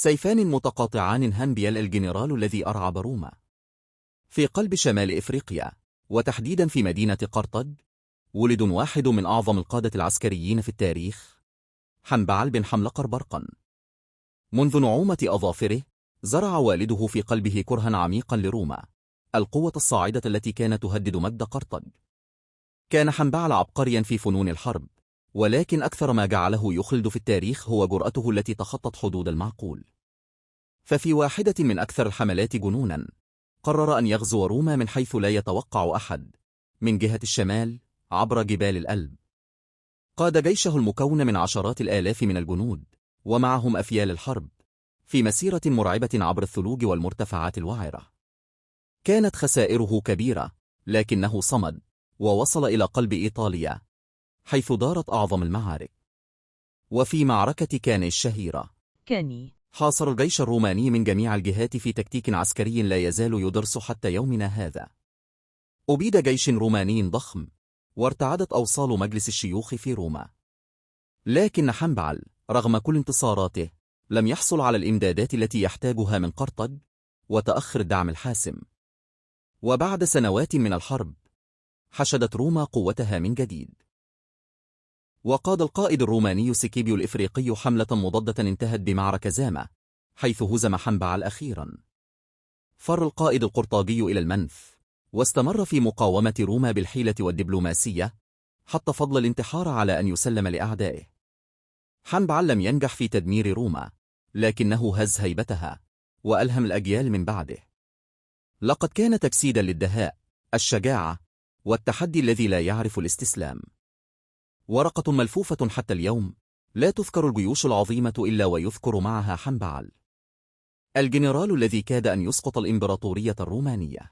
سيفان متقاطعان هانبيال الجنرال الذي أرعب روما في قلب شمال إفريقيا، وتحديدا في مدينة قرطاج، ولد واحد من أعظم القادة العسكريين في التاريخ، حنبعل بن حملقر برقا. منذ نعومة أظافره زرع والده في قلبه كرها عميقا لروما، القوة الصاعدة التي كانت تهدد مجد قرطاج. كان حنبعل عبقريا في فنون الحرب، ولكن أكثر ما جعله يخلد في التاريخ هو جرأته التي تخطت حدود المعقول. ففي واحدة من أكثر الحملات جنونا قرر أن يغزو روما من حيث لا يتوقع أحد، من جهة الشمال عبر جبال الألب. قاد جيشه المكون من عشرات الآلاف من الجنود ومعهم أفيال الحرب في مسيرة مرعبة عبر الثلوج والمرتفعات الوعرة. كانت خسائره كبيرة، لكنه صمد ووصل إلى قلب إيطاليا حيث دارت أعظم المعارك. وفي معركة كاني الشهيرة حاصر الجيش الروماني من جميع الجهات في تكتيك عسكري لا يزال يدرس حتى يومنا هذا. أبيد جيش روماني ضخم، وارتعدت أوصال مجلس الشيوخ في روما. لكن حنبعل رغم كل انتصاراته لم يحصل على الإمدادات التي يحتاجها من قرطاج، وتأخر الدعم الحاسم. وبعد سنوات من الحرب حشدت روما قوتها من جديد، وقاد القائد الروماني سكيبيو الإفريقي حملة مضادة انتهت بمعركة زامة، حيث هزم حنبعل أخيرا. فر القائد القرطاجي إلى المنف، واستمر في مقاومة روما بالحيلة والدبلوماسية، حتى فضل الانتحار على أن يسلم لأعدائه. حنبعل لم ينجح في تدمير روما، لكنه هز هيبتها وألهم الأجيال من بعده. لقد كان تجسيدا للدهاء، الشجاعة، والتحدي الذي لا يعرف الاستسلام. ورقة ملفوفة حتى اليوم، لا تذكر الجيوش العظيمة إلا ويذكر معها حنبعل، الجنرال الذي كاد أن يسقط الإمبراطورية الرومانية.